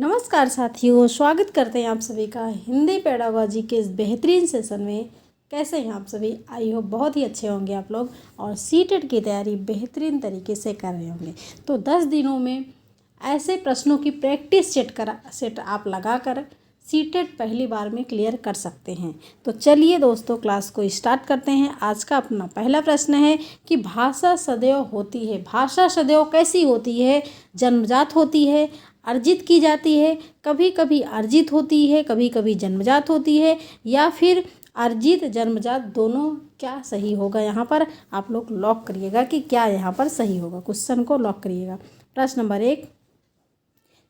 नमस्कार साथियों, स्वागत करते हैं आप सभी का हिंदी पेडागोजी के इस बेहतरीन सेशन में। कैसे हैं आप सभी? आई होप बहुत ही अच्छे होंगे आप लोग और सीटेट की तैयारी बेहतरीन तरीके से कर रहे होंगे। तो 10 दिनों में ऐसे प्रश्नों की प्रैक्टिस सेट आप लगाकर सीटेट पहली बार में क्लियर कर सकते हैं। तो चलिए दोस्तों, क्लास को स्टार्ट करते हैं। आज का अपना पहला प्रश्न है कि भाषा सदैव होती है। भाषा सदैव कैसी होती है? जन्मजात होती है, अर्जित की जाती है, कभी कभी अर्जित होती है, कभी कभी जन्मजात होती है, या फिर अर्जित जन्मजात दोनों। क्या सही होगा? यहाँ पर आप लोग लॉक करिएगा कि क्या यहाँ पर सही होगा। क्वेश्चन को लॉक करिएगा। प्रश्न नंबर 1,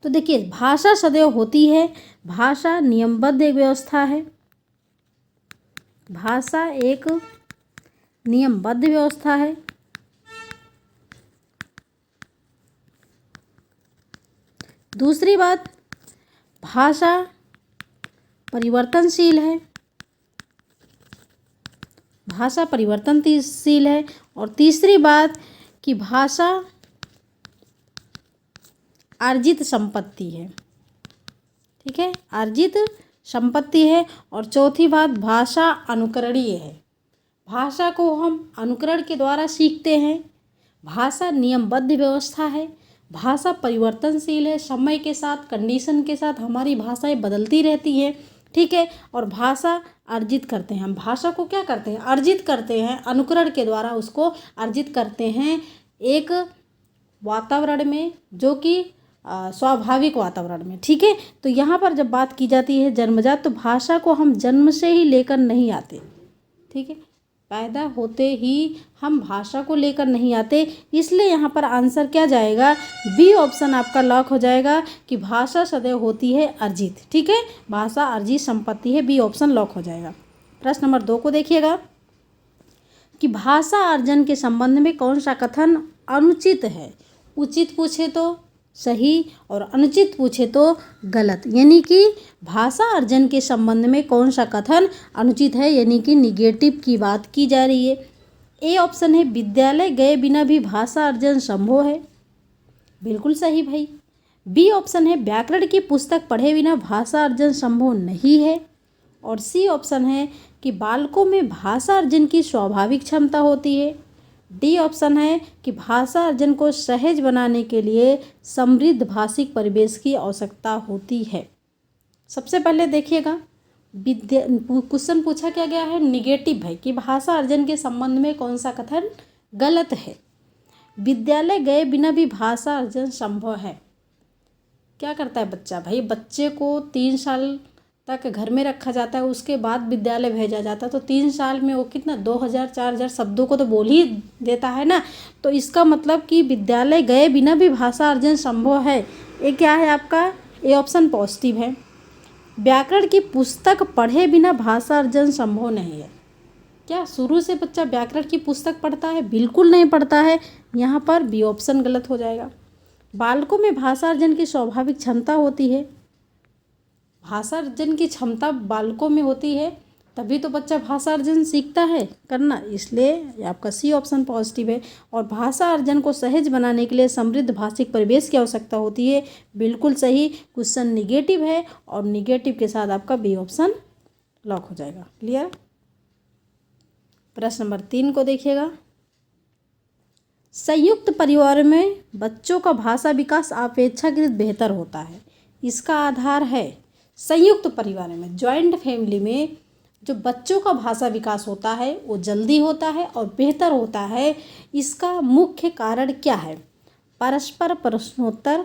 तो देखिए, भाषा सदैव होती है। भाषा नियमबद्ध एक व्यवस्था है। भाषा एक नियमबद्ध व्यवस्था है। दूसरी बात, भाषा परिवर्तनशील है। भाषा परिवर्तनशील है। और तीसरी बात कि भाषा अर्जित संपत्ति है। ठीक है, अर्जित संपत्ति है। और चौथी बात, भाषा अनुकरणीय है। भाषा को हम अनुकरण के द्वारा सीखते हैं। भाषा नियमबद्ध व्यवस्था है। भाषा परिवर्तनशील है। समय के साथ, कंडीशन के साथ हमारी भाषाएं बदलती रहती हैं। ठीक है, और भाषा अर्जित करते हैं। हम भाषा को क्या करते हैं? अर्जित करते हैं। अनुकरण के द्वारा उसको अर्जित करते हैं एक वातावरण में, जो कि स्वाभाविक वातावरण में। ठीक है, तो यहाँ पर जब बात की जाती है जन्मजात, तो भाषा को हम जन्म से ही लेकर नहीं आते। ठीक है, पैदा होते ही हम भाषा को लेकर नहीं आते। इसलिए यहाँ पर आंसर क्या जाएगा? बी ऑप्शन आपका लॉक हो जाएगा कि भाषा सदैव होती है अर्जित। ठीक है, भाषा अर्जित संपत्ति है। बी ऑप्शन लॉक हो जाएगा। प्रश्न नंबर 2 को देखिएगा कि भाषा अर्जन के संबंध में कौन सा कथन अनुचित है। उचित पूछे तो सही और अनुचित पूछे तो गलत। यानी कि भाषा अर्जन के संबंध में कौन सा कथन अनुचित है, यानी कि निगेटिव की बात की जा रही है। ए ऑप्शन है, विद्यालय गए बिना भी भाषा अर्जन संभव है। बिल्कुल सही भाई। बी ऑप्शन है, व्याकरण की पुस्तक पढ़े बिना भाषा अर्जन संभव नहीं है। और सी ऑप्शन है कि बालकों में भाषा अर्जन की स्वाभाविक क्षमता होती है। डी ऑप्शन है कि भाषा अर्जन को सहज बनाने के लिए समृद्ध भाषिक परिवेश की आवश्यकता होती है। सबसे पहले देखिएगा, क्वेश्चन पूछा क्या गया है? निगेटिव है कि भाषा अर्जन के संबंध में कौन सा कथन गलत है। विद्यालय गए बिना भी भाषा अर्जन संभव है। क्या करता है बच्चा? भाई, बच्चे को 3 साल तक घर में रखा जाता है, उसके बाद विद्यालय भेजा जाता है। तो 3 साल में वो कितना 2000-4000 शब्दों को तो बोल ही देता है ना। तो इसका मतलब कि विद्यालय गए बिना भी भाषा अर्जन संभव है। ये क्या है आपका? ए ऑप्शन पॉजिटिव है। व्याकरण की पुस्तक पढ़े बिना भाषा अर्जन संभव नहीं है। क्या शुरू से बच्चा व्याकरण की पुस्तक पढ़ता है? बिल्कुल नहीं पढ़ता है। यहाँ पर बी ऑप्शन गलत हो जाएगा। बालकों में भाषा अर्जन की स्वाभाविक क्षमता होती है। भाषा अर्जन की क्षमता बालकों में होती है, तभी तो बच्चा भाषा अर्जन सीखता है करना। इसलिए आपका सी ऑप्शन पॉजिटिव है। और भाषा अर्जन को सहज बनाने के लिए समृद्ध भाषिक परिवेश की आवश्यकता होती है। बिल्कुल सही। क्वेश्चन निगेटिव है और निगेटिव के साथ आपका बी ऑप्शन लॉक हो जाएगा। क्लियर? प्रश्न नंबर 3 को देखिएगा। संयुक्त परिवार में बच्चों का भाषा विकास अपेक्षाकृत बेहतर होता है। इसका आधार है संयुक्त परिवार में, जॉइंट फैमिली में जो बच्चों का भाषा विकास होता है वो जल्दी होता है और बेहतर होता है। इसका मुख्य कारण क्या है? परस्पर प्रश्नोत्तर,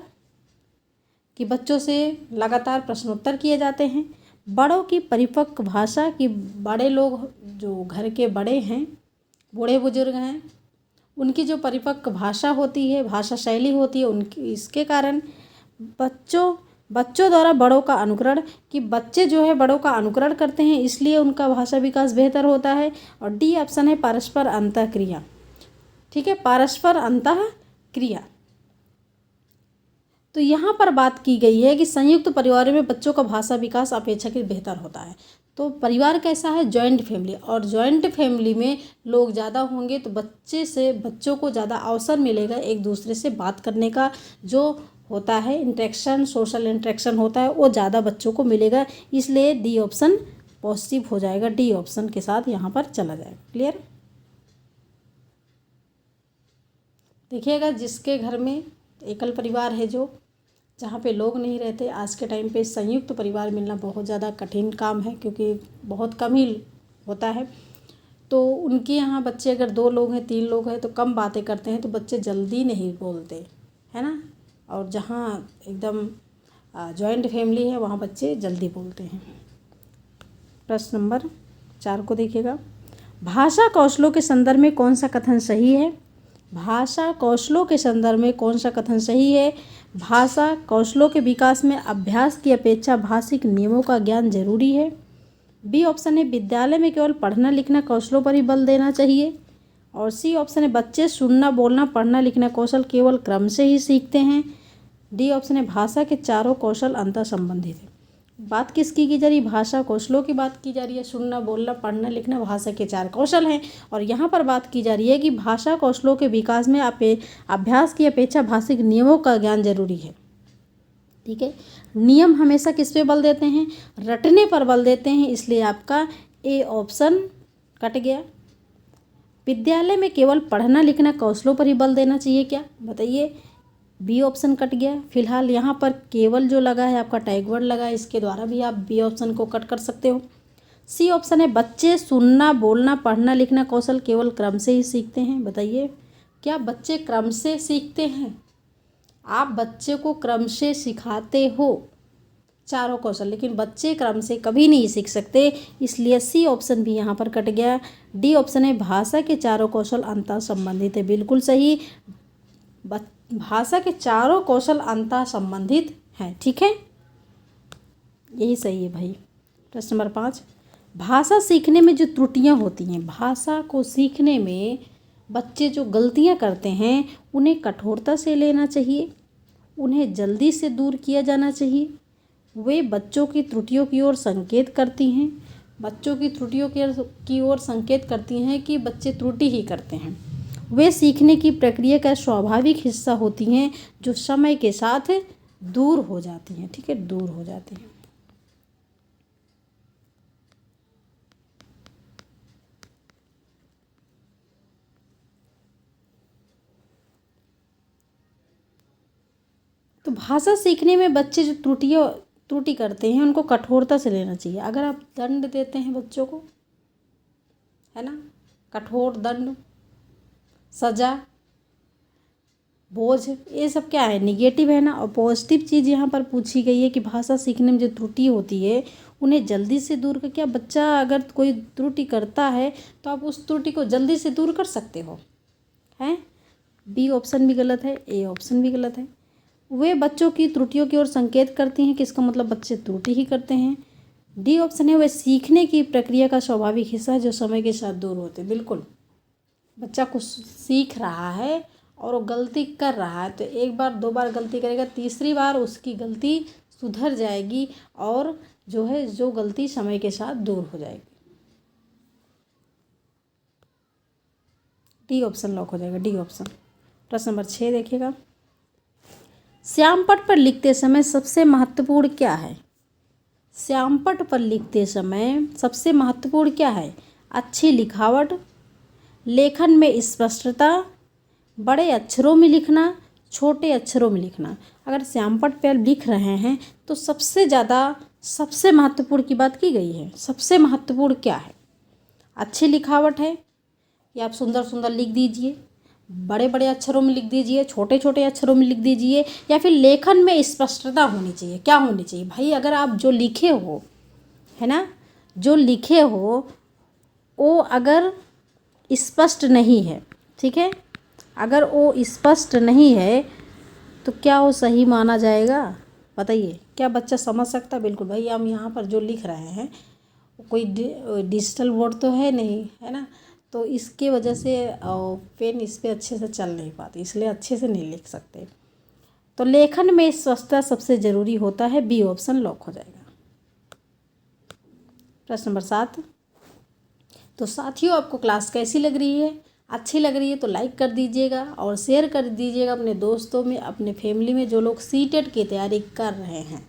कि बच्चों से लगातार प्रश्नोत्तर किए जाते हैं। बड़ों की परिपक्व भाषा, कि बड़े लोग जो घर के बड़े हैं, बूढ़े बुजुर्ग हैं, उनकी जो परिपक्व भाषा होती है, भाषा शैली होती है, उनकी इसके कारण बच्चों द्वारा बड़ों का अनुकरण, कि बच्चे जो है बड़ों का अनुकरण करते हैं, इसलिए उनका भाषा विकास बेहतर होता है। और डी ऑप्शन है परस्पर अंतःक्रिया। ठीक है, परस्पर अंतःक्रिया। तो यहाँ पर बात की गई है कि संयुक्त परिवार में बच्चों का भाषा विकास अपेक्षाकृत बेहतर होता है। तो परिवार कैसा है? Joint family. और जॉइंट फैमिली में लोग ज़्यादा होंगे तो बच्चों को ज़्यादा अवसर मिलेगा एक दूसरे से बात करने का, जो होता है, इंटरेक्शन, सोशल इंटरेक्शन होता है, वो ज़्यादा बच्चों को मिलेगा, इसलिए डी ऑप्शन पॉजिटिव हो जाएगा, डी ऑप्शन के साथ यहाँ पर चला जाएगा। क्लियर? देखिएगा, जिसके घर में एकल परिवार है, जो जहाँ पे लोग नहीं रहते, आज के टाइम पे संयुक्त परिवार मिलना बहुत ज़्यादा कठिन काम है, क्योंकि बहुत कम ही होता है। तो उनके यहाँ बच्चे अगर 2 लोग हैं, 3 लोग हैं, तो कम बातें करते हैं, तो बच्चे जल्दी नहीं बोलते, है ना। और जहाँ एकदम जॉइंट फैमिली है, वहाँ बच्चे जल्दी बोलते हैं। प्रश्न नंबर 4 को देखिएगा। भाषा कौशलों के संदर्भ में कौन सा कथन सही है? भाषा कौशलों के संदर्भ में कौन सा कथन सही है? भाषा कौशलों के विकास में अभ्यास की अपेक्षा भाषिक नियमों का ज्ञान जरूरी है। बी ऑप्शन है, विद्यालय में केवल पढ़ना लिखना कौशलों पर ही बल देना चाहिए। और सी ऑप्शन है, बच्चे सुनना बोलना पढ़ना लिखना कौशल केवल क्रम से ही सीखते हैं। डी ऑप्शन है, भाषा के चारों कौशल अंतर संबंधित है। बात किसकी की जा रही? भाषा कौशलों की बात की जा रही है। सुनना बोलना पढ़ना लिखना भाषा के 4 कौशल हैं, और यहाँ पर बात की जा रही है कि भाषा कौशलों के विकास में अभ्यास की अपेक्षा भाषिक नियमों का ज्ञान जरूरी है। ठीक है, नियम हमेशा किस पे बल देते हैं? रटने पर बल देते हैं, इसलिए आपका ए ऑप्शन कट गया। विद्यालय में केवल पढ़ना लिखना कौशलों पर ही बल देना चाहिए, क्या बताइए? बी ऑप्शन कट गया। फिलहाल यहाँ पर केवल जो लगा है आपका टैग वर्ड लगा है, इसके द्वारा भी आप बी ऑप्शन को कट कर सकते हो। सी ऑप्शन है, बच्चे सुनना बोलना पढ़ना लिखना कौशल केवल क्रम से ही सीखते हैं। बताइए, क्या बच्चे क्रम से सीखते हैं? आप बच्चे को क्रम से सिखाते हो चारों कौशल, लेकिन बच्चे क्रम से कभी नहीं सीख सकते, इसलिए सी ऑप्शन भी यहाँ पर कट गया। डी ऑप्शन है, भाषा के चारों कौशल अंतर संबंधित है। बिल्कुल सही, भाषा के चारों कौशल अंतर संबंधित हैं। ठीक है, यही सही है भाई। प्रश्न नंबर 5, भाषा सीखने में जो त्रुटियां होती हैं, भाषा को सीखने में बच्चे जो गलतियां करते हैं, उन्हें कठोरता से लेना चाहिए, उन्हें जल्दी से दूर किया जाना चाहिए। वे बच्चों की त्रुटियों की ओर संकेत करती हैं, बच्चों की त्रुटियों की ओर संकेत करती हैं कि बच्चे त्रुटि ही करते हैं। वे सीखने की प्रक्रिया का स्वाभाविक हिस्सा होती हैं, जो समय के साथ दूर हो जाती हैं। ठीक है, दूर हो जाती हैं। तो भाषा सीखने में बच्चे जो त्रुटि करते हैं, उनको कठोरता से लेना चाहिए। अगर आप दंड देते हैं बच्चों को, है ना, कठोर दंड, सजा, बोझ, ये सब क्या है? निगेटिव है ना। और पॉजिटिव चीज़ यहाँ पर पूछी गई है कि भाषा सीखने में जो त्रुटि होती है, उन्हें जल्दी से दूर कर। क्या बच्चा अगर कोई त्रुटि करता है, तो आप उस त्रुटि को जल्दी से दूर कर सकते हो? हैं? बी ऑप्शन भी गलत है, ए ऑप्शन भी गलत है। वे बच्चों की त्रुटियों की ओर संकेत करती हैं, किसका मतलब बच्चे त्रुटि ही करते हैं। डी ऑप्शन है, वे सीखने की प्रक्रिया का स्वाभाविक हिस्सा है, जो समय के साथ दूर होते हैं। बिल्कुल, बच्चा कुछ सीख रहा है और वो गलती कर रहा है, तो 1 बार 2 बार गलती करेगा, तीसरी बार उसकी गलती सुधर जाएगी, और जो है जो गलती समय के साथ दूर हो जाएगी। डी ऑप्शन लॉक हो जाएगा, डी ऑप्शन। प्रश्न नंबर 6 देखिएगा। श्यामपट्ट पर लिखते समय सबसे महत्वपूर्ण क्या है? श्यामपट्ट पर लिखते समय सबसे महत्वपूर्ण क्या है? अच्छी लिखावट, लेखन में स्पष्टता, बड़े अक्षरों में लिखना, छोटे अक्षरों में लिखना। अगर श्यामपट्ट पर लिख रहे हैं, तो सबसे ज़्यादा सबसे महत्वपूर्ण की बात की गई है। सबसे महत्वपूर्ण क्या है? अच्छी लिखावट है, या आप सुंदर सुंदर लिख दीजिए, बड़े बड़े अक्षरों में लिख दीजिए, छोटे छोटे अक्षरों में लिख दीजिए, या फिर लेखन में स्पष्टता होनी चाहिए। क्या होनी चाहिए भाई? अगर आप जो लिखे हो, है ना, जो लिखे हो वो अगर स्पष्ट नहीं है, ठीक है, अगर वो स्पष्ट नहीं है, तो क्या वो सही माना जाएगा? बताइए, क्या बच्चा समझ सकता? बिल्कुल भाई, हम यहाँ पर जो लिख रहे हैं कोई डिजिटल बोर्ड तो है नहीं, है ना, तो इसके वजह से पेन इस पर अच्छे से चल नहीं पाती, इसलिए अच्छे से नहीं लिख सकते। तो लेखन में स्पष्टता सबसे ज़रूरी होता है। बी ऑप्शन लॉक हो जाएगा। प्रश्न नंबर 7। तो साथियों, आपको क्लास कैसी लग रही है? अच्छी लग रही है तो लाइक कर दीजिएगा और शेयर कर दीजिएगा अपने दोस्तों में, अपने फैमिली में जो लोग सीटेट की तैयारी कर रहे हैं।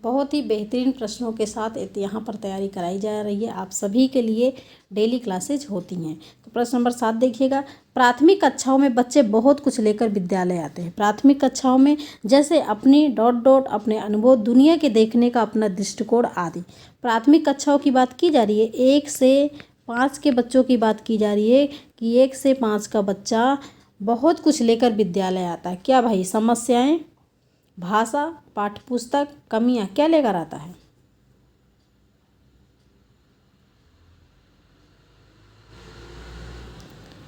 बहुत ही बेहतरीन प्रश्नों के साथ यहाँ पर तैयारी कराई जा रही है। आप सभी के लिए डेली क्लासेज होती हैं। तो प्रश्न नंबर 7 देखिएगा, प्राथमिक कक्षाओं में बच्चे बहुत कुछ लेकर विद्यालय आते हैं। प्राथमिक कक्षाओं में जैसे अपनी डॉट डॉट अपने अनुभव, दुनिया के देखने का अपना दृष्टिकोण आदि। प्राथमिक कक्षाओं की बात की जा रही है, 1 से 5 के बच्चों की बात की जा रही है कि 1 से 5 का बच्चा बहुत कुछ लेकर विद्यालय आता है। क्या भाई? समस्याएं, भाषा, पाठ्यपुस्तक, कमियां, क्या लेकर आता है?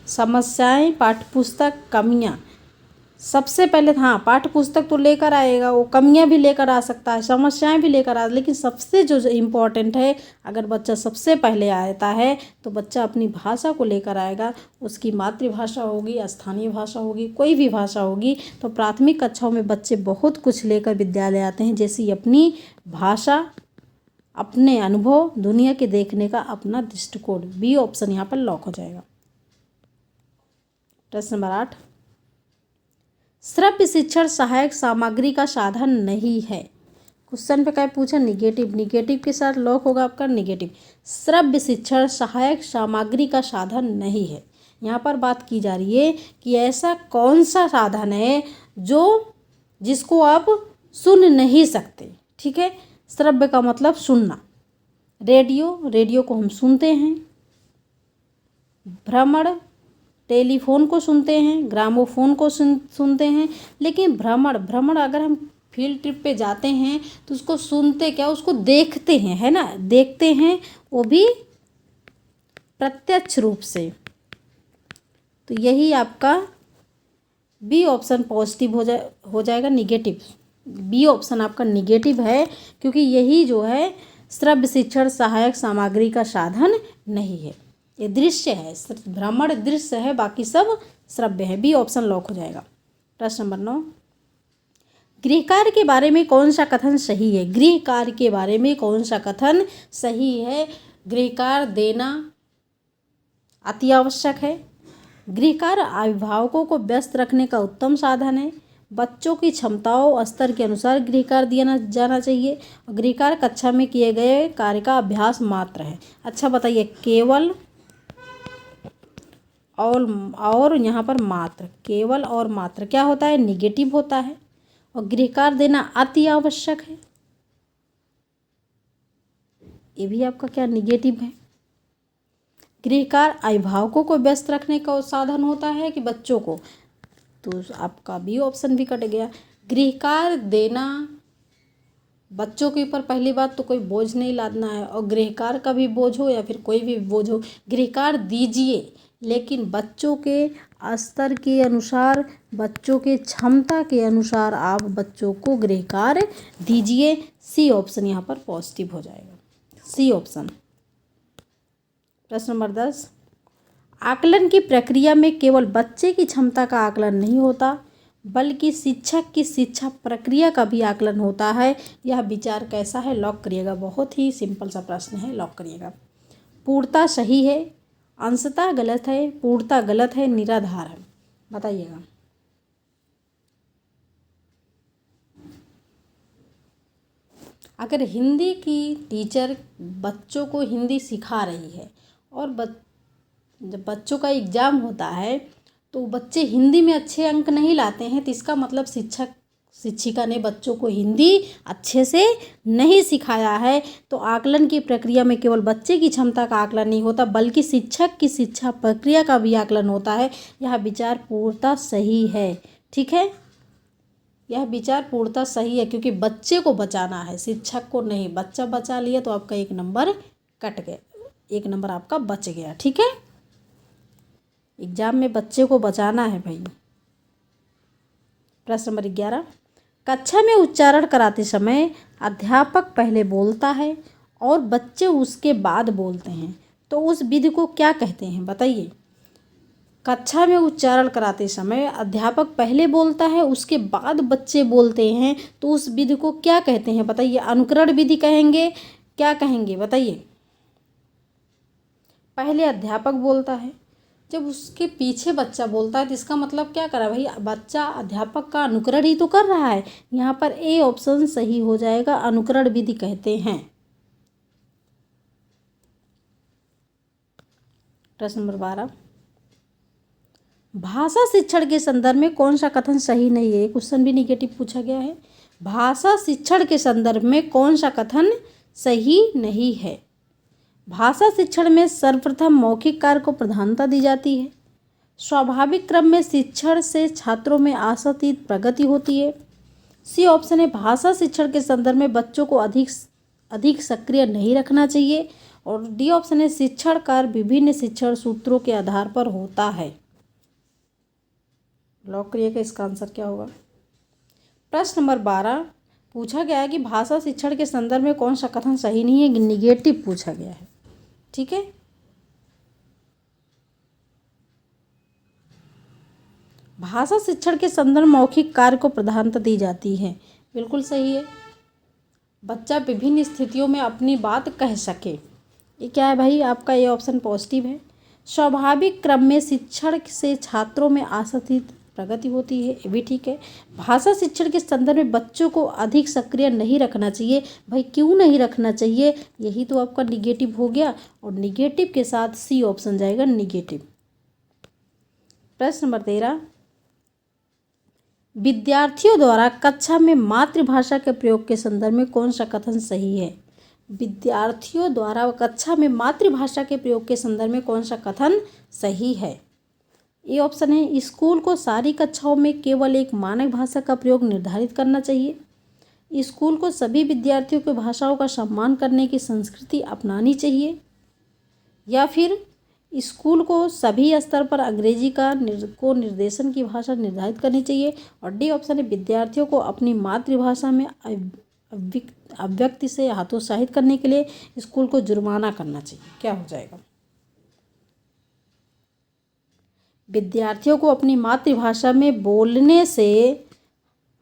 समस्याएं, पाठ्यपुस्तक, कमियां। सबसे पहले हाँ, पाठ्यपुस्तक तो लेकर आएगा, वो कमियां भी लेकर आ सकता है, समस्याएं भी लेकर आ, लेकिन सबसे जो इम्पोर्टेंट है, अगर बच्चा सबसे पहले आता है तो बच्चा अपनी भाषा को लेकर आएगा। उसकी मातृभाषा होगी, स्थानीय भाषा होगी, कोई भी भाषा होगी। तो प्राथमिक कक्षाओं में बच्चे बहुत कुछ लेकर विद्यालय आते हैं, जैसे अपनी भाषा, अपने अनुभव, दुनिया के देखने का अपना दृष्टिकोण। बी ऑप्शन यहाँ पर लॉक हो जाएगा। प्रश्न नंबर 8, श्रव्य शिक्षण सहायक सामग्री का साधन नहीं है। क्वेश्चन पे क्या पूछा? निगेटिव। निगेटिव के साथ लॉक होगा आपका निगेटिव। श्रव्य शिक्षण सहायक सामग्री का साधन नहीं है। यहाँ पर बात की जा रही है कि ऐसा कौन सा साधन है जिसको आप सुन नहीं सकते। ठीक है, श्रव्य का मतलब सुनना। रेडियो को हम सुनते हैं। भ्रमण, टेलीफोन को सुनते हैं। ग्रामोफोन को सुनते हैं। लेकिन भ्रमण अगर हम फील्ड ट्रिप पे जाते हैं तो उसको सुनते क्या, उसको देखते हैं, है ना, देखते हैं, वो भी प्रत्यक्ष रूप से। तो यही आपका बी ऑप्शन पॉजिटिव हो जाएगा, निगेटिव। बी ऑप्शन आपका निगेटिव है, क्योंकि यही जो है श्रव्य शिक्षण सहायक सामग्री का साधन नहीं है। ये दृश्य है, भ्रमण दृश्य है, बाकी सब श्रव्य है। बी ऑप्शन लॉक हो जाएगा। प्रश्न नंबर 9, गृह कार्य के बारे में कौन सा कथन सही है? गृह कार्य के बारे में कौन सा कथन सही है? गृह कार्य देना अति आवश्यक है। गृह कार्य अभिभावकों को व्यस्त रखने का उत्तम साधन है। बच्चों की क्षमताओं स्तर के अनुसार गृह कार्य दिया जाना चाहिए। गृह कार्य कक्षा में किए गए कार्य का अभ्यास मात्र है। अच्छा बताइए, केवल और यहाँ पर मात्र, केवल और मात्र क्या होता है? निगेटिव होता है। और गृह कार्य देना अति आवश्यक है, ये भी आपका क्या निगेटिव है। गृह कार्य अभिभावकों को व्यस्त रखने का साधन होता है कि बच्चों को, तो आपका बी ऑप्शन भी कट गया। गृह कार्य देना, बच्चों के ऊपर पहली बात तो कोई बोझ नहीं लादना है, और गृह कार्य का भी बोझ हो या फिर कोई भी बोझ हो, गृह कार्य दीजिए, लेकिन बच्चों के स्तर के अनुसार, बच्चों के क्षमता के अनुसार आप बच्चों को गृह कार्य दीजिए। सी ऑप्शन यहाँ पर पॉजिटिव हो जाएगा, सी ऑप्शन। प्रश्न नंबर 10, आकलन की प्रक्रिया में केवल बच्चे की क्षमता का आकलन नहीं होता, बल्कि शिक्षक की शिक्षा प्रक्रिया का भी आकलन होता है। यह विचार कैसा है? लॉक करिएगा। बहुत ही सिंपल सा प्रश्न है, लॉक करिएगा। पूर्णतः सही है, अंशतः गलत है, पूर्णतः गलत है, निराधार है, बताइएगा। अगर हिंदी की टीचर बच्चों को हिंदी सिखा रही है और जब बच्चों का एग्ज़ाम होता है तो बच्चे हिंदी में अच्छे अंक नहीं लाते हैं, तो इसका मतलब शिक्षिका ने बच्चों को हिंदी अच्छे से नहीं सिखाया है। तो आकलन की प्रक्रिया में केवल बच्चे की क्षमता का आकलन नहीं होता, बल्कि शिक्षक की शिक्षा प्रक्रिया का भी आकलन होता है। यह विचार पूर्णतः सही है। ठीक है, यह विचार पूर्णतः सही है, क्योंकि बच्चे को बचाना है, शिक्षक को नहीं। बच्चा बचा लिया तो आपका 1 नंबर कट गया, 1 नंबर आपका बच गया। ठीक है, एग्जाम में बच्चे को बचाना है भाई। प्रश्न नंबर 11, कक्षा में उच्चारण कराते समय अध्यापक पहले बोलता है और बच्चे उसके बाद बोलते हैं, तो उस विधि को क्या कहते हैं? बताइए। कक्षा में उच्चारण कराते समय अध्यापक पहले बोलता है, उसके बाद बच्चे बोलते हैं, तो उस विधि को क्या कहते हैं? बताइए। अनुकरण विधि कहेंगे, क्या कहेंगे? बताइए। पहले अध्यापक बोलता है, जब उसके पीछे बच्चा बोलता है तो इसका मतलब क्या करा भाई, बच्चा अध्यापक का अनुकरण ही तो कर रहा है। यहाँ पर ए ऑप्शन सही हो जाएगा, अनुकरण विधि कहते हैं। प्रश्न नंबर 12, भाषा शिक्षण के संदर्भ में कौन सा कथन सही नहीं है। क्वेश्चन भी निगेटिव पूछा गया है। भाषा शिक्षण के संदर्भ में कौन सा कथन सही नहीं है। भाषा शिक्षण में सर्वप्रथम मौखिक कार्य को प्रधानता दी जाती है। स्वाभाविक क्रम में शिक्षण से छात्रों में आशातीत प्रगति होती है। सी ऑप्शन है, भाषा शिक्षण के संदर्भ में बच्चों को अधिक सक्रिय नहीं रखना चाहिए। और डी ऑप्शन है, शिक्षण कार्य विभिन्न शिक्षण सूत्रों के आधार पर होता है। लॉक करिएगा, इसका आंसर क्या होगा। प्रश्न नंबर 12 पूछा गया है कि भाषा शिक्षण के संदर्भ में कौन सा कथन सही नहीं है, निगेटिव पूछा गया है। ठीक है, भाषा शिक्षण के संदर्भ मौखिक कार्य को प्रधानता दी जाती है, बिल्कुल सही है। बच्चा विभिन्न स्थितियों में अपनी बात कह सके, ये क्या है भाई, आपका ये ऑप्शन पॉजिटिव है। स्वाभाविक क्रम में शिक्षण से छात्रों में आशातीत प्रगति होती है, ये भी ठीक है। भाषा शिक्षण के संदर्भ में बच्चों को अधिक सक्रिय नहीं रखना चाहिए, भाई क्यों नहीं रखना चाहिए, यही तो आपका निगेटिव हो गया। और निगेटिव के साथ सी ऑप्शन जाएगा, निगेटिव। प्रश्न नंबर 13, विद्यार्थियों द्वारा कक्षा में मातृभाषा के प्रयोग के संदर्भ में कौन सा कथन सही है। विद्यार्थियों द्वारा कक्षा में मातृभाषा के प्रयोग के संदर्भ में कौन सा कथन सही है। ये ऑप्शन है, स्कूल को सारी कक्षाओं में केवल एक मानक भाषा का प्रयोग निर्धारित करना चाहिए। स्कूल को सभी विद्यार्थियों की भाषाओं का सम्मान करने की संस्कृति अपनानी चाहिए। या फिर स्कूल को सभी स्तर पर अंग्रेजी को निर्देशन की भाषा निर्धारित करनी चाहिए। और डी ऑप्शन है, विद्यार्थियों को अपनी मातृभाषा में अभिव्यक्ति से हतोत्साहित करने के लिए स्कूल को जुर्माना करना चाहिए। क्या हो जाएगा, विद्यार्थियों को अपनी मातृभाषा में बोलने से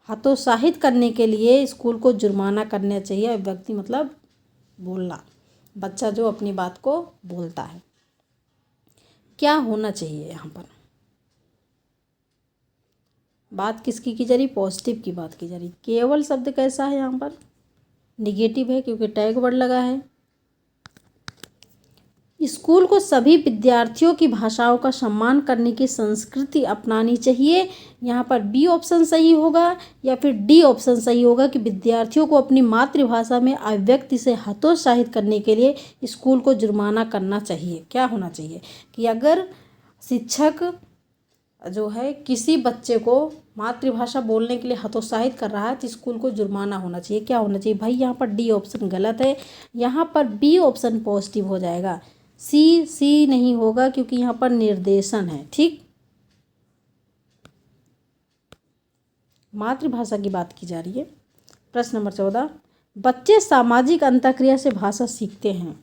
हतोत्साहित करने के लिए स्कूल को जुर्माना करना चाहिए। अभिव्यक्ति मतलब बोलना, बच्चा जो अपनी बात को बोलता है। क्या होना चाहिए यहाँ पर, बात किसकी की जा रही, पॉजिटिव की बात की जा रही। केवल शब्द कैसा है यहाँ पर, निगेटिव है क्योंकि टैग वर्ड लगा है। स्कूल को सभी विद्यार्थियों की भाषाओं का सम्मान करने की संस्कृति अपनानी चाहिए, यहाँ पर बी ऑप्शन सही होगा। या फिर डी ऑप्शन सही होगा कि विद्यार्थियों को अपनी मातृभाषा में अभिव्यक्ति से हतोत्साहित करने के लिए स्कूल को जुर्माना करना चाहिए। क्या होना चाहिए कि अगर शिक्षक जो है किसी बच्चे को मातृभाषा बोलने के लिए हतोत्साहित कर रहा है तो स्कूल को जुर्माना होना चाहिए। क्या होना चाहिए भाई, यहाँ पर डी ऑप्शन गलत है, यहाँ पर बी ऑप्शन पॉजिटिव हो जाएगा। सी नहीं होगा क्योंकि यहाँ पर निर्देशन है। ठीक, मातृभाषा की बात की जा रही है। प्रश्न नंबर 14, बच्चे सामाजिक अंतःक्रिया से भाषा सीखते हैं।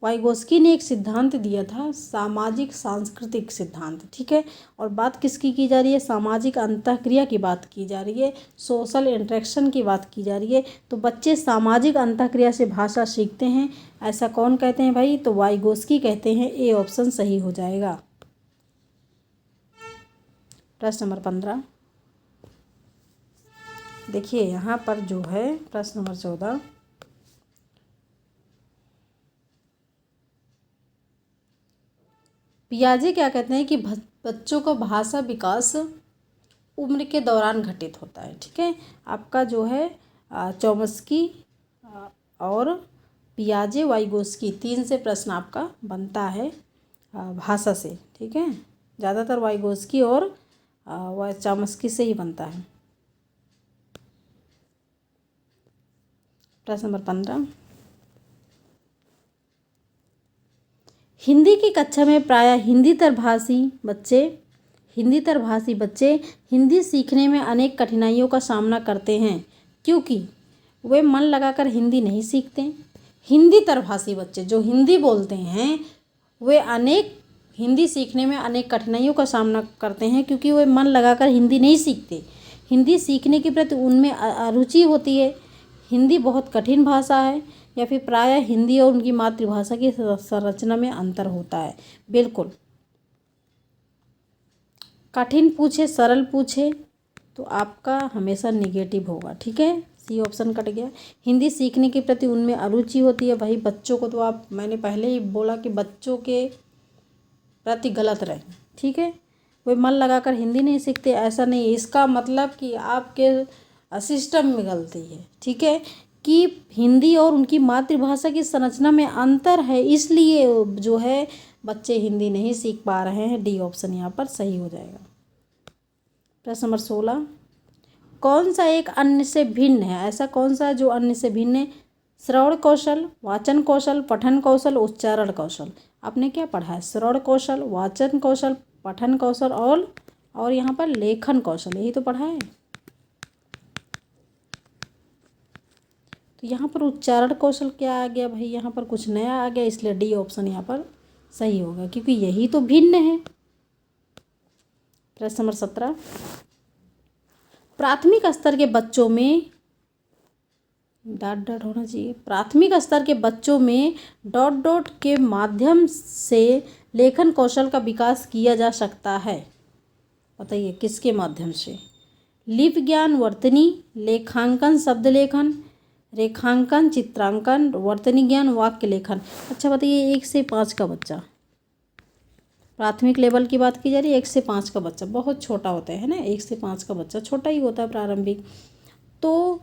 वाइगोस्की ने एक सिद्धांत दिया था, सामाजिक सांस्कृतिक सिद्धांत। ठीक है, और बात किसकी की जा रही है, सामाजिक अंतःक्रिया की बात की जा रही है, सोशल इंटरेक्शन की बात की जा रही है। तो बच्चे सामाजिक अंतःक्रिया से भाषा सीखते हैं, ऐसा कौन कहते हैं भाई, तो वाइगोस्की कहते हैं। ए ऑप्शन सही हो जाएगा। प्रश्न नंबर 15 देखिए यहाँ पर जो है प्रश्न नंबर 14, पियाजे क्या कहते हैं कि बच्चों का भाषा विकास उम्र के दौरान घटित होता है। ठीक है, आपका जो है चॉम्स्की और पियाजे वाइगोस्की 3 से प्रश्न आपका बनता है भाषा से। ठीक है, ज़्यादातर वाइगोस्की और चॉम्स्की से ही बनता है। प्रश्न नंबर 15, हिंदी की कक्षा में प्रायः हिंदीतर भाषी बच्चे हिंदी सीखने में अनेक कठिनाइयों का सामना करते हैं क्योंकि वे मन लगाकर हिंदी नहीं सीखते। हिंदीतर भाषी बच्चे जो हिंदी बोलते हैं वे हिंदी सीखने में अनेक कठिनाइयों का सामना करते हैं क्योंकि वे मन लगाकर हिंदी नहीं सीखते। हिंदी सीखने के प्रति उनमें अरुचि होती है। हिंदी बहुत कठिन भाषा है, या फिर प्रायः हिंदी और उनकी मातृभाषा की संरचना में अंतर होता है। बिल्कुल कठिन पूछे सरल पूछे तो आपका हमेशा निगेटिव होगा, ठीक है। सी ऑप्शन कट गया। हिंदी सीखने के प्रति उनमें अरुचि होती है। भाई बच्चों को तो आप, मैंने पहले ही बोला कि बच्चों के प्रति गलत रहे, ठीक है। वे मन लगाकर हिंदी नहीं सीखते, ऐसा नहीं। इसका मतलब कि आपके सिस्टम में गलती है, ठीक है, कि हिंदी और उनकी मातृभाषा की संरचना में अंतर है, इसलिए जो है बच्चे हिंदी नहीं सीख पा रहे हैं। डी ऑप्शन यहाँ पर सही हो जाएगा। प्रश्न नंबर 16, कौन सा एक अन्य से भिन्न है? ऐसा कौन सा जो अन्य से भिन्न है? श्रवण कौशल, वाचन कौशल, पठन कौशल, उच्चारण कौशल। आपने क्या पढ़ा है? श्रवण कौशल, वाचन कौशल, पठन कौशल और यहाँ पर लेखन कौशल, यही तो पढ़ा है। तो यहाँ पर उच्चारण कौशल क्या आ गया भाई? यहाँ पर कुछ नया आ गया, इसलिए डी ऑप्शन यहाँ पर सही होगा, क्योंकि यही तो भिन्न है। प्रश्न नंबर 17, प्राथमिक स्तर के बच्चों में डॉट होना चाहिए। प्राथमिक स्तर के बच्चों में डॉट के माध्यम से लेखन कौशल का विकास किया जा सकता है। बताइए किसके माध्यम से? लिपि ज्ञान, वर्तनी, लेखांकन, शब्द लेखन, रेखांकन, चित्रांकन, वर्तनी ज्ञान, वाक्य लेखन। अच्छा बताइए, 1 से 5 का बच्चा, प्राथमिक लेवल की बात की जा रही है। 1 से 5 का बच्चा बहुत छोटा होता है ना, 1 से 5 का बच्चा छोटा ही होता है प्रारंभिक। तो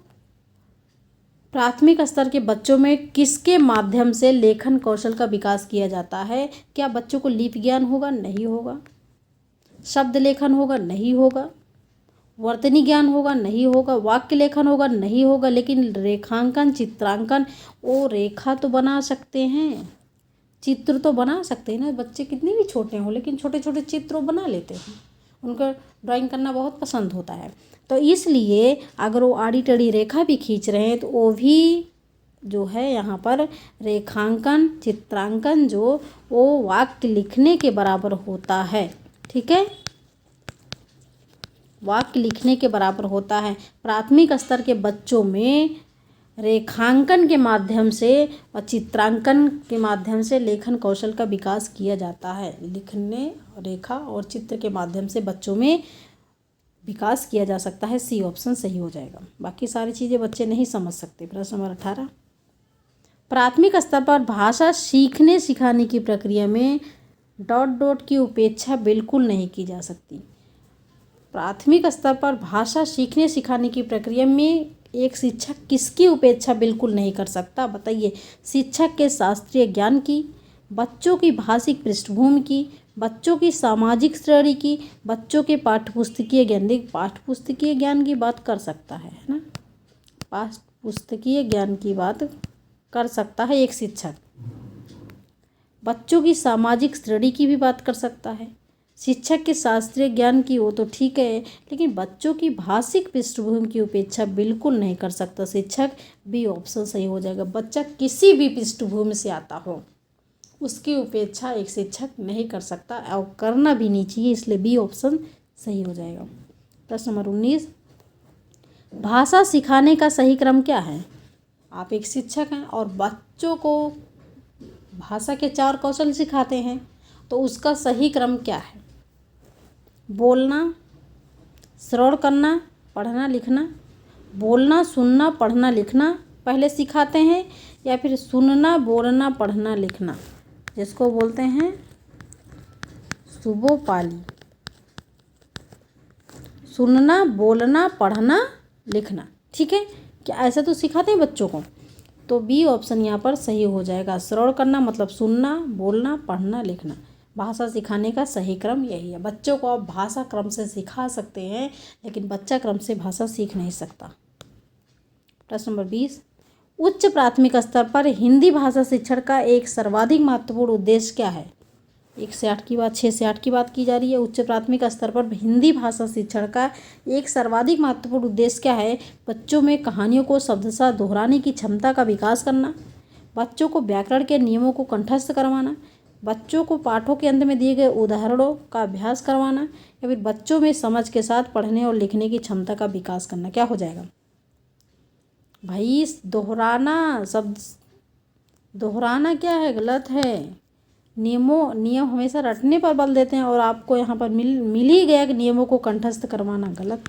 प्राथमिक स्तर के बच्चों में किसके माध्यम से लेखन कौशल का विकास किया जाता है? क्या बच्चों को लिपि ज्ञान होगा? नहीं होगा। शब्द लेखन होगा? नहीं होगा। वर्तनी ज्ञान होगा? नहीं होगा। वाक्य लेखन होगा? नहीं होगा। लेकिन रेखांकन, चित्रांकन, वो रेखा तो बना सकते हैं, चित्र तो बना सकते हैं ना। बच्चे कितने भी छोटे हों, लेकिन छोटे छोटे चित्र बना लेते हैं, उनको ड्राइंग करना बहुत पसंद होता है। तो इसलिए अगर वो आड़ी टेढ़ी रेखा भी खींच रहे हैं तो वो भी जो है यहाँ पर रेखांकन, चित्रांकन जो वो वाक्य लिखने के बराबर होता है, ठीक है, वाक्य लिखने के बराबर होता है। प्राथमिक स्तर के बच्चों में रेखांकन के माध्यम से और चित्रांकन के माध्यम से लेखन कौशल का विकास किया जाता है। लिखने, रेखा और चित्र के माध्यम से बच्चों में विकास किया जा सकता है। सी ऑप्शन सही हो जाएगा। बाकी सारी चीज़ें बच्चे नहीं समझ सकते। प्रश्न नंबर 18, प्राथमिक स्तर पर भाषा सीखने सिखाने की प्रक्रिया में डॉट की उपेक्षा बिल्कुल नहीं की जा सकती। प्राथमिक स्तर पर भाषा सीखने सिखाने की प्रक्रिया में एक शिक्षक किसकी उपेक्षा बिल्कुल नहीं कर सकता? बताइए। शिक्षक के शास्त्रीय ज्ञान की, बच्चों की भाषिक पृष्ठभूमि की, बच्चों की सामाजिक श्रेणी की, बच्चों के पाठ्यपुस्तकीय ज्ञान। पाठ्यपुस्तकीय ज्ञान की बात कर सकता है ना, पाठ्यपुस्तकीय ज्ञान की बात कर सकता है एक शिक्षक। बच्चों की सामाजिक श्रेणी की भी बात कर सकता है। शिक्षक के शास्त्रीय ज्ञान की वो तो ठीक है, लेकिन बच्चों की भाषिक पृष्ठभूमि की उपेक्षा बिल्कुल नहीं कर सकता शिक्षक। बी ऑप्शन सही हो जाएगा। बच्चा किसी भी पृष्ठभूमि से आता हो उसकी उपेक्षा एक शिक्षक नहीं कर सकता और करना भी नहीं चाहिए, इसलिए बी ऑप्शन सही हो जाएगा। प्रश्न नंबर 19, भाषा सिखाने का सही क्रम क्या है? आप एक शिक्षक हैं और बच्चों को भाषा के 4 कौशल सिखाते हैं, तो उसका सही क्रम क्या है? बोलना, श्रवण करना, पढ़ना लिखना, बोलना, सुनना, पढ़ना लिखना पहले सिखाते हैं, या फिर सुनना, बोलना, पढ़ना लिखना, जिसको बोलते हैं सुबोपाली। सुनना, बोलना, पढ़ना, लिखना, ठीक है। क्या ऐसा तो सिखाते हैं बच्चों को? तो बी ऑप्शन यहाँ पर सही हो जाएगा। श्रवण करना मतलब सुनना, बोलना, पढ़ना, लिखना। भाषा सिखाने का सही क्रम यही है। बच्चों को आप भाषा क्रम से सिखा सकते हैं, लेकिन बच्चा क्रम से भाषा सीख नहीं सकता। प्रश्न नंबर 20, उच्च प्राथमिक स्तर पर हिंदी भाषा शिक्षण का एक सर्वाधिक महत्वपूर्ण उद्देश्य क्या है? 1 से 8 की बात, 6 से 8 की बात की जा रही है। उच्च प्राथमिक स्तर पर हिंदी भाषा शिक्षण का एक सर्वाधिक महत्वपूर्ण उद्देश्य क्या है? बच्चों में कहानियों को शब्दशः दोहराने की क्षमता का विकास करना, बच्चों को व्याकरण के नियमों को कंठस्थ करवाना, बच्चों को पाठों के अंत में दिए गए उदाहरणों का अभ्यास करवाना, या फिर बच्चों में समझ के साथ पढ़ने और लिखने की क्षमता का विकास करना। क्या हो जाएगा भाई? दोहराना, शब्द दोहराना क्या है? गलत है। नियम हमेशा रटने पर बल देते हैं और आपको यहाँ पर मिल ही गया कि नियमों को कंठस्थ करवाना गलत,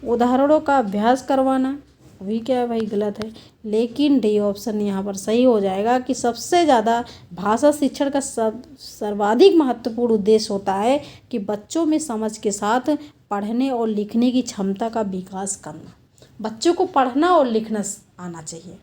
उदाहरणों का अभ्यास करवाना वही क्या है भाई, गलत है। लेकिन डी ऑप्शन यहाँ पर सही हो जाएगा कि सबसे ज़्यादा भाषा शिक्षण का सर्वाधिक महत्वपूर्ण उद्देश्य होता है कि बच्चों में समझ के साथ पढ़ने और लिखने की क्षमता का विकास करना। बच्चों को पढ़ना और लिखना आना चाहिए।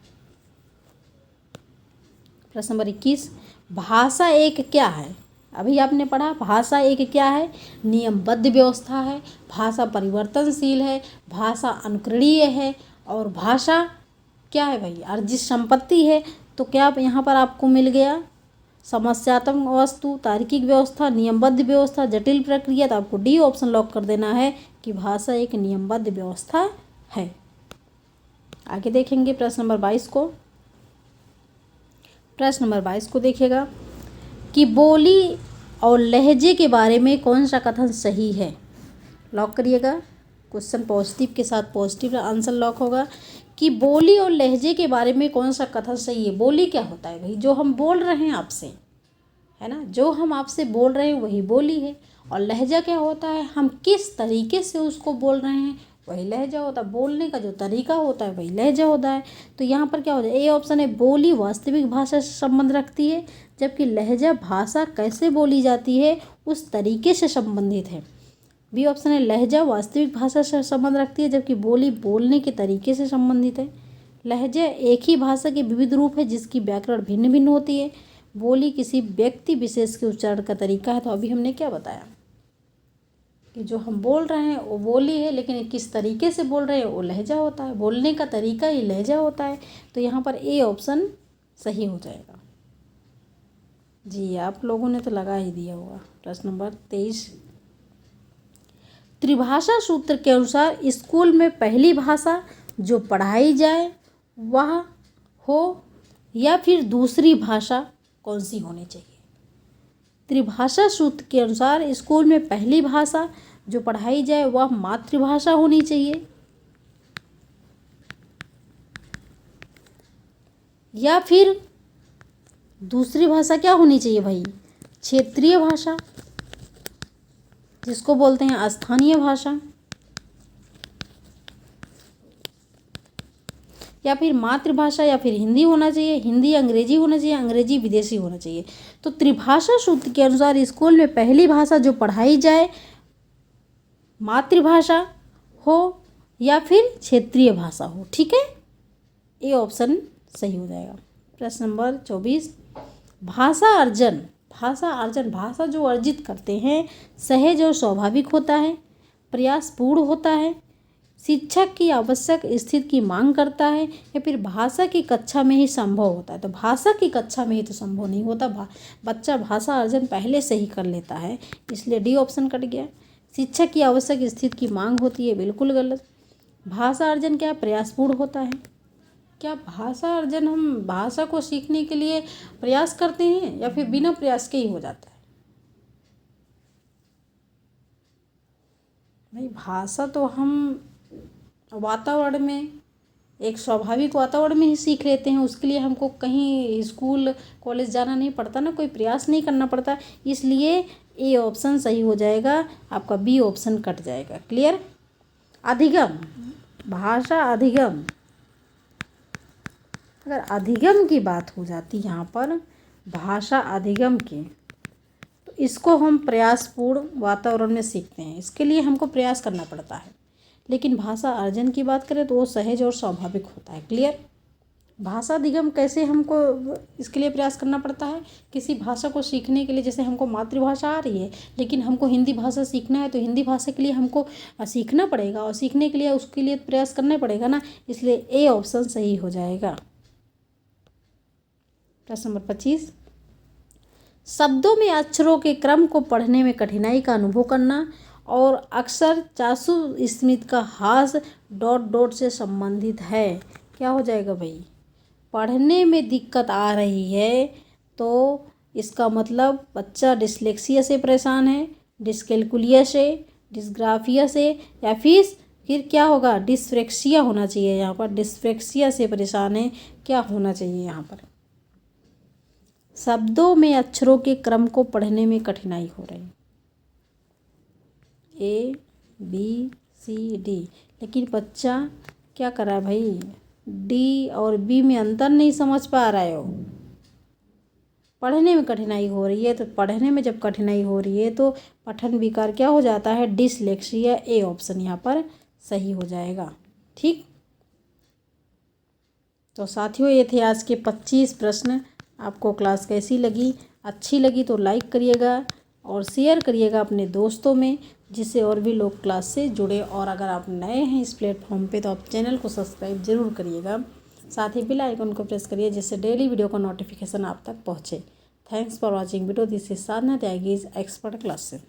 प्रश्न नंबर 21, भाषा एक क्या है? अभी आपने पढ़ा भाषा एक क्या है, नियमबद्ध व्यवस्था है, भाषा परिवर्तनशील है, भाषा अनुकरणीय है, और भाषा क्या है भाई, अर्जित संपत्ति है। तो क्या यहाँ पर आपको मिल गया, समस्यात्मक वस्तु, तार्किक व्यवस्था, नियमबद्ध व्यवस्था, जटिल प्रक्रिया। तो आपको डी ऑप्शन लॉक कर देना है कि भाषा एक नियमबद्ध व्यवस्था है। आगे देखेंगे प्रश्न नंबर 22 को। प्रश्न नंबर 22 को देखिएगा कि बोली और लहजे के बारे में कौन सा कथन सही है? लॉक करिएगा। क्वेश्चन पॉजिटिव के साथ पॉजिटिव आंसर लॉक होगा कि बोली और लहजे के बारे में कौन सा कथन सही है। बोली क्या होता है भाई? जो हम बोल रहे हैं आपसे, है ना, जो हम आपसे बोल रहे हैं वही बोली है। और लहजा क्या होता है? हम किस तरीके से उसको बोल रहे हैं वही लहजा होता है। बोलने का जो तरीका होता है वही लहजा होता है। तो यहाँ पर क्या हो जाए, ए ऑप्शन है, बोली वास्तविक भाषा से संबंध रखती है, जबकि लहजा भाषा कैसे बोली जाती है उस तरीके से संबंधित है। बी ऑप्शन है, लहजा वास्तविक भाषा से संबंध रखती है, जबकि बोली बोलने के तरीके से संबंधित है। लहजा एक ही भाषा के विविध रूप है जिसकी व्याकरण भिन्न भिन्न होती है। बोली किसी व्यक्ति विशेष के उच्चारण का तरीका है। तो अभी हमने क्या बताया कि जो हम बोल रहे हैं वो बोली है, लेकिन किस तरीके से बोल रहे हैं वो लहजा होता है। बोलने का तरीका ही लहजा होता है। तो यहाँ पर ए ऑप्शन सही हो जाएगा। जी आप लोगों ने तो लगा ही दिया होगा। प्रश्न नंबर 23, त्रिभाषा सूत्र के अनुसार स्कूल में पहली भाषा जो पढ़ाई जाए वह हो या फिर दूसरी भाषा कौन सी होनी चाहिए? त्रिभाषा सूत्र के अनुसार स्कूल में पहली भाषा जो पढ़ाई जाए वह मातृभाषा होनी चाहिए या फिर दूसरी भाषा क्या होनी चाहिए भाई? क्षेत्रीय भाषा, जिसको बोलते हैं स्थानीय भाषा, या फिर मातृभाषा, या फिर हिंदी होना चाहिए, हिंदी अंग्रेजी होना चाहिए, अंग्रेजी विदेशी होना चाहिए। तो त्रिभाषा सूत्र के अनुसार स्कूल में पहली भाषा जो पढ़ाई जाए मातृभाषा हो या फिर क्षेत्रीय भाषा हो। ठीक है, ये ऑप्शन सही हो जाएगा। प्रश्न नंबर 24, भाषा अर्जन भाषा जो अर्जित करते हैं सहज और स्वाभाविक होता है, प्रयासपूर्ण होता है, शिक्षक की आवश्यक स्थिति की मांग करता है, या फिर भाषा की कक्षा में ही संभव होता है। तो भाषा की कक्षा में ही तो संभव नहीं होता, बच्चा भाषा अर्जन पहले से ही कर लेता है, इसलिए डी ऑप्शन कट गया। शिक्षक की आवश्यक स्थिति की मांग होती है, बिल्कुल गलत। भाषा अर्जन क्या प्रयासपूर्ण होता है? क्या भाषा अर्जन हम भाषा को सीखने के लिए प्रयास करते हैं या फिर बिना प्रयास के ही हो जाता है? भाई भाषा तो हम वातावरण में, एक स्वाभाविक वातावरण में ही सीख लेते हैं। उसके लिए हमको कहीं स्कूल कॉलेज जाना नहीं पड़ता ना, कोई प्रयास नहीं करना पड़ता। इसलिए ए ऑप्शन सही हो जाएगा, आपका बी ऑप्शन कट जाएगा। क्लियर? अधिगम, भाषा अधिगम, अगर अधिगम की बात हो जाती यहाँ पर भाषा अधिगम की, तो इसको हम प्रयासपूर्ण वातावरण में सीखते हैं, इसके लिए हमको प्रयास करना पड़ता है। लेकिन भाषा अर्जन की बात करें तो वो सहज और स्वाभाविक होता है। क्लियर? भाषा अधिगम कैसे हमको इसके लिए प्रयास करना पड़ता है? किसी भाषा को सीखने के लिए, जैसे हमको मातृभाषा आ रही है लेकिन हमको हिंदी भाषा सीखना है, तो हिंदी भाषा के लिए हमको सीखना पड़ेगा और सीखने के लिए उसके लिए प्रयास करना पड़ेगा ना, इसलिए ए ऑप्शन सही हो जाएगा। प्रश्न नंबर 25, शब्दों में अक्षरों के क्रम को पढ़ने में कठिनाई का अनुभव करना और अक्सर चाशु स्मित का हास ... से संबंधित है। क्या हो जाएगा भाई? पढ़ने में दिक्कत आ रही है तो इसका मतलब बच्चा डिसलेक्सिया से परेशान है, डिसकैलकुलिया से, डिस्ग्राफिया से, या फिर क्या होगा? डिस्फ्रेक्सिया होना चाहिए। यहाँ पर डिस्फ्रेक्सिया से परेशान है, क्या होना चाहिए यहाँ पर? शब्दों में अक्षरों के क्रम को पढ़ने में कठिनाई हो रही। A B C D, लेकिन बच्चा क्या कर रहा है भाई, D और B में अंतर नहीं समझ पा रहे हो। पढ़ने में कठिनाई हो रही है, तो पढ़ने में जब कठिनाई हो रही है तो पठन विकार क्या हो जाता है, डिसलेक्सिया। ए ऑप्शन यहाँ पर सही हो जाएगा। ठीक, तो साथियों ये थे आज के 25 प्रश्न। आपको क्लास कैसी लगी? अच्छी लगी तो लाइक करिएगा और शेयर करिएगा अपने दोस्तों में, जिससे और भी लोग क्लास से जुड़े। और अगर आप नए हैं इस प्लेटफॉर्म पे तो आप चैनल को सब्सक्राइब जरूर करिएगा। साथ ही बेल आइकन को प्रेस करिए, जिससे डेली वीडियो का नोटिफिकेशन आप तक पहुँचे। Thanks for watching video. This is Sadhana Tyagi, expert classes.